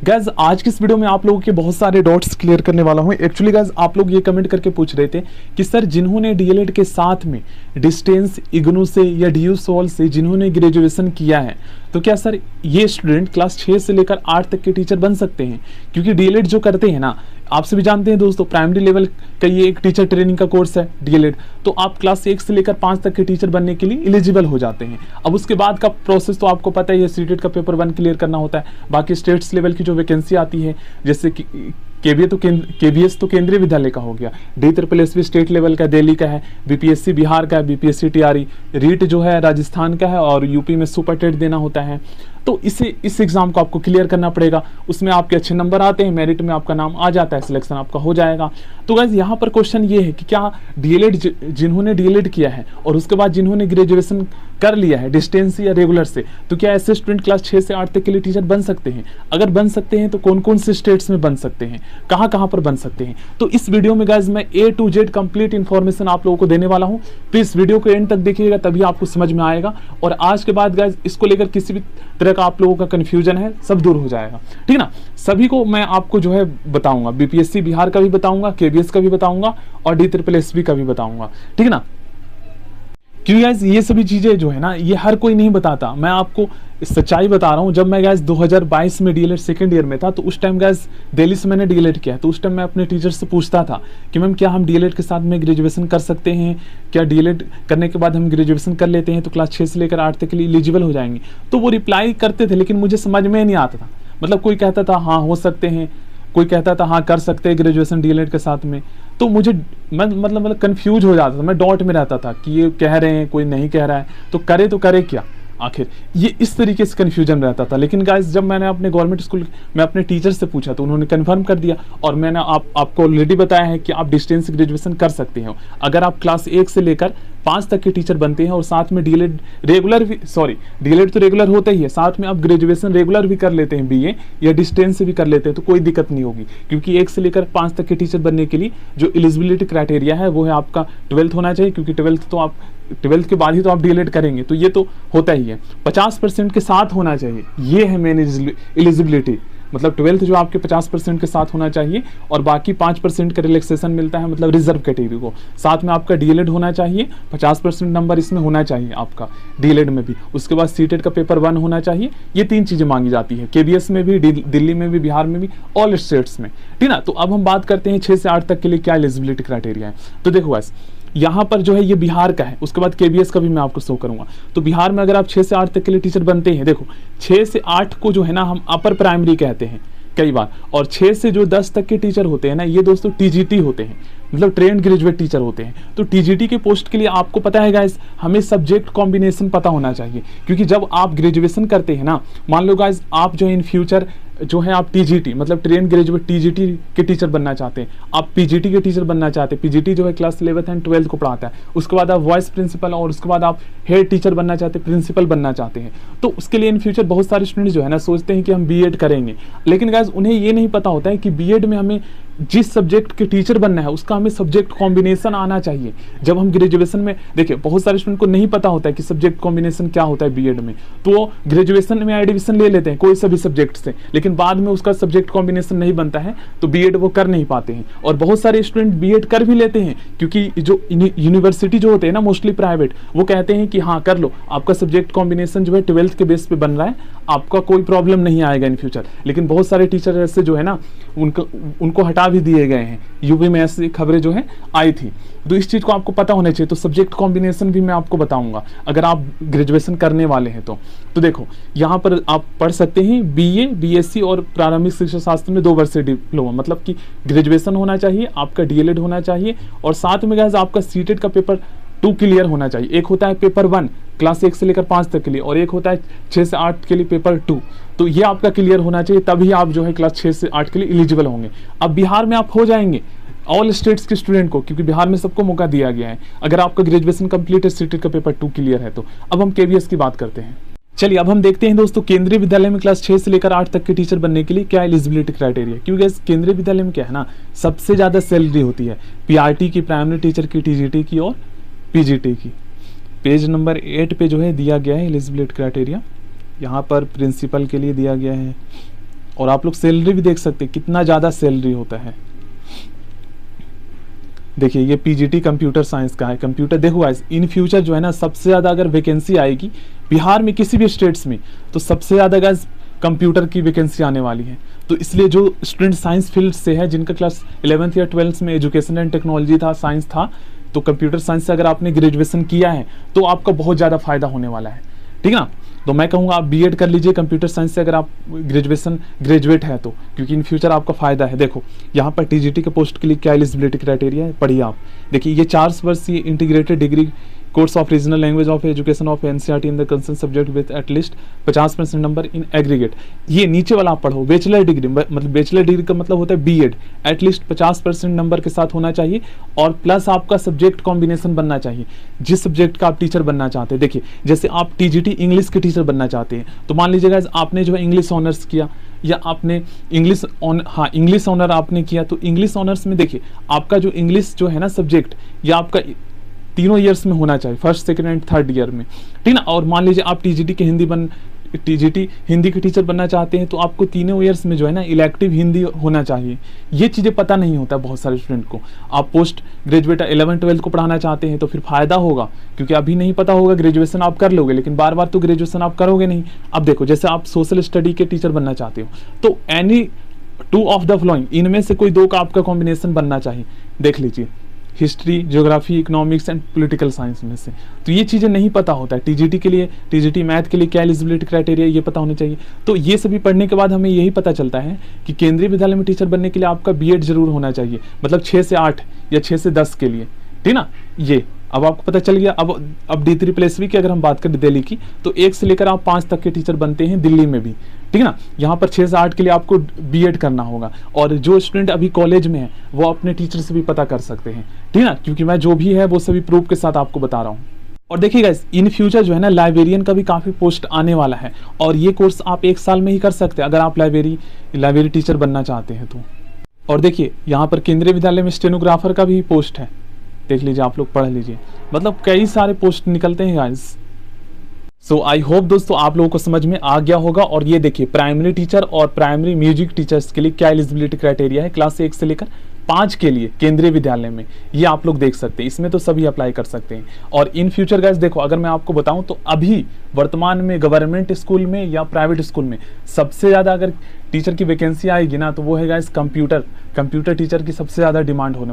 Guys आज की इस वीडियो में आप लोगों के बहुत सारे डाउट्स क्लियर करने वाला हूं। एक्चुअली गाइज आप लोग ये कमेंट करके पूछ रहे थे कि सर जिन्होंने डीएलएड के साथ में डिस्टेंस इग्नू से या डीयू सोल से जिन्होंने ग्रेजुएशन किया है तो क्या सर ये स्टूडेंट क्लास 6 से लेकर 8 तक के टीचर बन सकते हैं? क्योंकि डीएलएड जो करते हैं ना, आप सभी जानते हैं दोस्तों, प्राइमरी लेवल का ये एक टीचर ट्रेनिंग का कोर्स है डीएलएड। तो आप क्लास 1 से लेकर 5 तक के टीचर बनने के लिए एलिजिबल हो जाते हैं। अब उसके बाद का प्रोसेस तो आपको पता ही है, सीटेट का पेपर 1 क्लियर करना होता है। बाकी स्टेट्स लेवल की जो वैकेंसी आती है, जैसे कि केवीएस तो केंद्रीय विद्यालय का हो गया, DSSS स्टेट लेवल का दिल्ली का है, बीपीएससी बिहार का है, बीपीएससी टीआरई, रीट जो है राजस्थान का है और यूपी में सुपर टेट देना होता है। तो इस एग्जाम को आपको क्लियर करना पड़ेगा। उसमें आपके अच्छे नंबर आते हैं, मेरिट में आपका नाम आ जाता है, सिलेक्शन आपका हो जाएगा। तो गाइस यहाँ पर क्वेश्चन ये है कि क्या डीएलएड जिन्होंने डीएलएड किया है और उसके बाद जिन्होंने ग्रेजुएशन कर लिया है डिस्टेंस या रेगुलर से, तो क्या ऐसे स्टूडेंट क्लास 6 से 8 तक के लिए टीचर बन सकते हैं? अगर बन सकते हैं तो कौन कौन से स्टेट्स में बन सकते हैं, कहाँ कहाँ पर बन सकते हैं? तो इस वीडियो में गाइस मैं A to Z complete information आप लोगों को देने वाला हूँ। प्लीज वीडियो को एंड तक देखिएगा, तभी आपको समझ में आएगा। और आज के बाद गाइस इसको लेकर किसी भी तरह का आप लोगों का कंफ्यूजन है सब दूर हो जाएगा, ठीक है ना। सभी को मैं आपको जो है बताऊंगा, बीपीएससी बिहार का भी बताऊंगा, केवीएस का भी बताऊंगा और DSSS का भी बताऊंगा, ठीक है ना। क्योंकि गाइस ये सभी चीजें जो है ना, ये हर कोई नहीं बताता। मैं आपको सच्चाई बता रहा हूँ। जब मैं गाइस 2022 में डीएलएड सेकंड ईयर में था, तो उस टाइम गाइस दिल्ली से मैंने डीएलएड किया। तो उस टाइम मैं अपने टीचर से पूछता था कि मैम क्या हम डीएलएड के साथ में ग्रेजुएशन कर सकते हैं? क्या डीएलएड करने के बाद हम ग्रेजुएशन कर लेते हैं तो क्लास 6 से लेकर 8 तक के लिए एलिजिबल हो जाएंगे? तो वो रिप्लाई करते थे, लेकिन मुझे समझ में नहीं आता था। मतलब कोई कहता था हाँ हो सकते हैं, कोई कहता था हाँ कर सकते हैं ग्रेजुएशन डीएलएड के साथ में। तो मुझे मतलब कंफ्यूज हो जाता था, मैं डाउट में रहता था कि ये कह रहे हैं कोई नहीं कह रहा है, तो करे क्या आखिर, ये इस तरीके से कंफ्यूजन रहता था। लेकिन गाइस जब मैंने अपने गवर्नमेंट स्कूल में अपने टीचर से पूछा तो उन्होंने कंफर्म कर दिया। और मैंने आपको ऑलरेडी बताया है कि आप डिस्टेंस ग्रेजुएशन कर सकते हो अगर आप क्लास 1 से लेकर 5 तक के टीचर बनते हैं और साथ में डीएलएड रेगुलर भी, डीएलएड तो रेगुलर होता ही है, साथ में आप ग्रेजुएशन रेगुलर भी कर लेते हैं, बीए या डिस्टेंस से भी कर लेते हैं, तो कोई दिक्कत नहीं होगी। क्योंकि 1 से लेकर 5 तक के टीचर बनने के लिए जो एलिजिबिलिटी क्राइटेरिया है वो है आपका 12th होना चाहिए। क्योंकि 12th के बाद ही तो आप डीएलएड करेंगे, तो ये तो होता ही है। 50% के साथ होना चाहिए, ये है मेन एलिजिबिलिटी। मतलब 12th जो आपके 50% के साथ होना चाहिए और बाकी 5% का रिलैक्सेशन मिलता है, मतलब रिजर्व कैटेगरी को। साथ में आपका डीएलएड होना चाहिए, 50% नंबर इसमें होना चाहिए आपका डीएलएड में भी। उसके बाद सीटेट का पेपर 1 होना चाहिए। ये 3 चीजें मांगी जाती है, केवीएस में भी, दिल्ली में भी, बिहार में भी, ऑल स्टेट्स में, ठीक ना। तो अब हम बात करते हैं 6 से 8 तक के लिए क्या एलिजिबिलिटी क्राइटेरिया है। तो देखो बस यहाँ पर जो है ये बिहार का है, उसके बाद केवीएस का भी मैं आपको शो करूंगा। तो बिहार में अगर आप 6 से 8 तक के लिए टीचर बनते हैं, देखो 6 से 8 को जो है ना हम अपर प्राइमरी कहते हैं कई बार, और 6 से जो 10 तक के टीचर होते हैं ना, ये दोस्तों टीजीटी होते हैं, मतलब ट्रेंड ग्रेजुएट टीचर होते हैं। तो टीजीटी के पोस्ट के लिए आपको पता है गाइस, हमें सब्जेक्ट कॉम्बिनेशन पता होना चाहिए। क्योंकि जब आप ग्रेजुएशन करते हैं ना, मान लो गाइस आप जो इन फ्यूचर जो है आप टीजीटी मतलब ट्रेन ग्रेजुएट टीजीटी के टीचर बनना चाहते हैं, आप पीजीटी के टीचर बनना चाहते हैं। पीजीटी जो है क्लास 11th एंड 12th को पढ़ाता है। उसके बाद आप वाइस प्रिंसिपल और उसके बाद आप हेड टीचर बनना चाहते हैं, प्रिंसिपल बनना चाहते हैं। तो उसके लिए इन फ्यूचर बहुत सारे स्टूडेंट जो है ना सोचते हैं कि हम बीएड करेंगे, लेकिन गाइस उन्हें ये नहीं पता होता है कि बीएड में हमें जिस सब्जेक्ट के टीचर बनना है उसका हमें सब्जेक्ट कॉम्बिनेशन आना चाहिए। जब हम ग्रेजुएशन में, देखिए बहुत सारे स्टूडेंट को नहीं पता होता है कि सब्जेक्ट कॉम्बिनेशन क्या होता है बीएड में, तो वो ग्रेजुएशन में एडमिशन ले लेते हैं कोई सभी सब्जेक्ट से, लेकिन बाद में उसका सब्जेक्ट कॉम्बिनेशन नहीं बनता है तो बीएड वो कर नहीं पाते हैं। और बहुत सारे स्टूडेंट बीएड कर भी लेते हैं, क्योंकि जो यूनिवर्सिटी जो होते हैं ना मोस्टली प्राइवेट, वो कहते हैं कि हाँ कर लो, आपका सब्जेक्ट कॉम्बिनेशन जो है 12th के बेस पे बन रहा है, आपका कोई प्रॉब्लम नहीं आएगा इन फ्यूचर। लेकिन बहुत सारे टीचर ऐसे जो है ना उनको हटा भी दिए गए हैं। यूपी में ऐसी खबरें जो है आई थी। तो इस चीज को आपको पता होना चाहिए। तो सब्जेक्ट कॉम्बिनेशन भी मैं आपको बताऊंगा अगर आप ग्रेजुएशन करने वाले हैं तो देखो यहाँ पर आप पढ़ सकते हैं बीए, बीएससी और प्रारंभिक शिक्षा शास्त्र में 2 वर्ष से डिप्लोमा, मतलब कि ग्रेजुएशन होना चाहिए, आपका डीएलएड होना चाहिए और साथ में गाइस आपका सीटेट का पेपर 2 क्लियर होना चाहिए। एक होता है पेपर 1 क्लास 1 से लेकर 5 तक के लिए और एक होता है 6 से 8 के लिए पेपर 2। तो ये आपका क्लियर होना चाहिए, तभी आप जो है क्लास 6 से 8 के लिए एलिजिबल होंगे। अब बिहार में आप हो जाएंगे ऑल स्टेट्स के स्टूडेंट को, क्योंकि बिहार में सबको मौका दिया गया है अगर आपका ग्रेजुएशन कंप्लीट है, सीटेट का पेपर 2 क्लियर है। तो अब हम केवीएस की बात करते हैं। चलिए अब हम देखते हैं दोस्तों केंद्रीय विद्यालय में क्लास 6 से लेकर 8 तक के टीचर बनने के लिए क्या एलिजिबिलिटी क्राइटेरिया। क्योंकि केंद्रीय विद्यालय में क्या है ना, सबसे ज्यादा सैलरी होती है पीआरटी की, प्राइमरी टीचर की, टीजीटी की और पीजीटी की। पेज नंबर 8 पे जो है दिया गया है एलिजिबिलिटी क्राइटेरिया। यहाँ पर प्रिंसिपल के लिए दिया गया है और आप लोग सैलरी भी देख सकते हैं कितना ज़्यादा सैलरी होता है। देखिए ये पीजीटी कंप्यूटर साइंस का है। कंप्यूटर देखो गाइस, इन फ्यूचर जो है ना सबसे ज़्यादा अगर वैकेंसी आएगी बिहार में किसी भी स्टेट्स में, तो सबसे ज़्यादा गाइस कंप्यूटर की वैकेंसी आने वाली है। तो इसलिए जो स्टूडेंट साइंस फील्ड से है, जिनका क्लास 11th या 12th में एजुकेशन एंड टेक्नोलॉजी था, साइंस था, तो कंप्यूटर साइंस से अगर आपने ग्रेजुएशन किया है तो आपका बहुत ज़्यादा फायदा होने वाला है, ठीक है ना। तो मैं कहूँगा आप बीएड कर लीजिए कंप्यूटर साइंस से अगर आप ग्रेजुएट है तो, क्योंकि इन फ्यूचर आपका फायदा है। देखो यहाँ पर टीजीटी के पोस्ट के लिए क्या एलिजिबिलिटी क्राइटेरिया है, पढ़िए आप। देखिए ये 4 वर्षीय integrated degree course of regional language of education of NCERT in the concern subject with at least 50% number in aggregate. ये नीचे वाला आप पढ़ो, बैचलर डिग्री, मतलब बैचलर डिग्री का मतलब होता है बीएड, एटलीस्ट 50% नंबर के साथ होना चाहिए, और प्लस आपका सब्जेक्ट कॉम्बिनेशन बनना चाहिए, जिस सब्जेक्ट का आप टीचर बनना चाहते हैं। देखिए जैसे आप टीजीटी इंग्लिश के टीचर बनना चाहते हैं, तो मान लीजिएगा आपने जो है इंग्लिश ऑनर्स किया, या आपने इंग्लिश ऑनर आपने किया, तो इंग्लिश ऑनर्स में देखिए आपका जो इंग्लिश जो है ना सब्जेक्ट, या आपका तीनों ईयर्स में होना चाहिए, first second and third year में, ठीक ना। और मान लीजिए आप टीजीटी हिंदी के टीचर बनना चाहते हैं, तो आपको तीनों ईयर्स में जो है ना इलेक्टिव हिंदी होना चाहिए। ये चीज़ें पता नहीं होता बहुत सारे स्टूडेंट को। आप पोस्ट ग्रेजुएट 11th-12th को पढ़ाना चाहते हैं तो फिर फायदा होगा, क्योंकि अभी नहीं पता होगा, ग्रेजुएशन आप कर लोगे लेकिन बार बार तो ग्रेजुएशन आप करोगे नहीं। अब देखो जैसे आप सोशल स्टडी के टीचर बनना चाहते हो, तो एनी 2 ऑफ द फॉलोइंग, इनमें से कोई 2 का आपका कॉम्बिनेशन बनना चाहिए। देख लीजिए history, geography, economics and political science में से। तो ये चीज़ें नहीं पता होता है। टीजीटी के लिए, टीजीटी मैथ के लिए क्या एलिजिबिलिटी क्राइटेरिया, ये पता होना चाहिए। तो ये सभी पढ़ने के बाद हमें यही पता चलता है कि केंद्रीय विद्यालय में टीचर बनने के लिए आपका बीएड जरूर होना चाहिए, मतलब 6 से 8 या 6 से 10 के लिए, ठीक ना। ये अब आपको पता चल गया। अब D3+V की अगर हम बात करें दिल्ली की, तो 1 से लेकर आप 5 तक के टीचर बनते हैं दिल्ली में भी, ठीक है ना। यहाँ पर 6 से 8 के लिए आपको बीएड करना होगा, और जो स्टूडेंट अभी कॉलेज में है वो अपने टीचर से भी पता कर सकते हैं, ठीक है ना, क्योंकि मैं जो भी है वो सभी प्रूफ के साथ आपको बता रहा हूँ। और देखिए गाइस, इन फ्यूचर जो है ना लाइब्रेरियन का भी काफ़ी पोस्ट आने वाला है, और ये कोर्स आप 1 साल में ही कर सकते हैं अगर आप लाइब्रेरी टीचर बनना चाहते हैं तो। और देखिए यहाँ पर केंद्रीय विद्यालय में स्टेनोग्राफर का भी पोस्ट है, देख लीजिए, आप लोग पढ़ लीजिए, मतलब कई सारे पोस्ट निकलते हैं गाइस। सो आई होप दोस्तों आप लोगों को समझ में आ गया होगा। और ये देखिए प्राइमरी टीचर और प्राइमरी म्यूजिक टीचर्स के लिए क्या एलिजिबिलिटी क्राइटेरिया है क्लास 1 से लेकर 5 के लिए केंद्रीय विद्यालय में, ये आप लोग देख सकते हैं। इसमें तो सभी अप्लाई कर सकते हैं। और इन फ्यूचर गाइस देखो, अगर मैं आपको बताऊं तो अभी वर्तमान में गवर्नमेंट स्कूल में या प्राइवेट स्कूल में सबसे ज़्यादा अगर टीचर की वैकेंसी आएगी ना, तो वो है गाइस कंप्यूटर टीचर की सबसे ज़्यादा डिमांड होने वाली।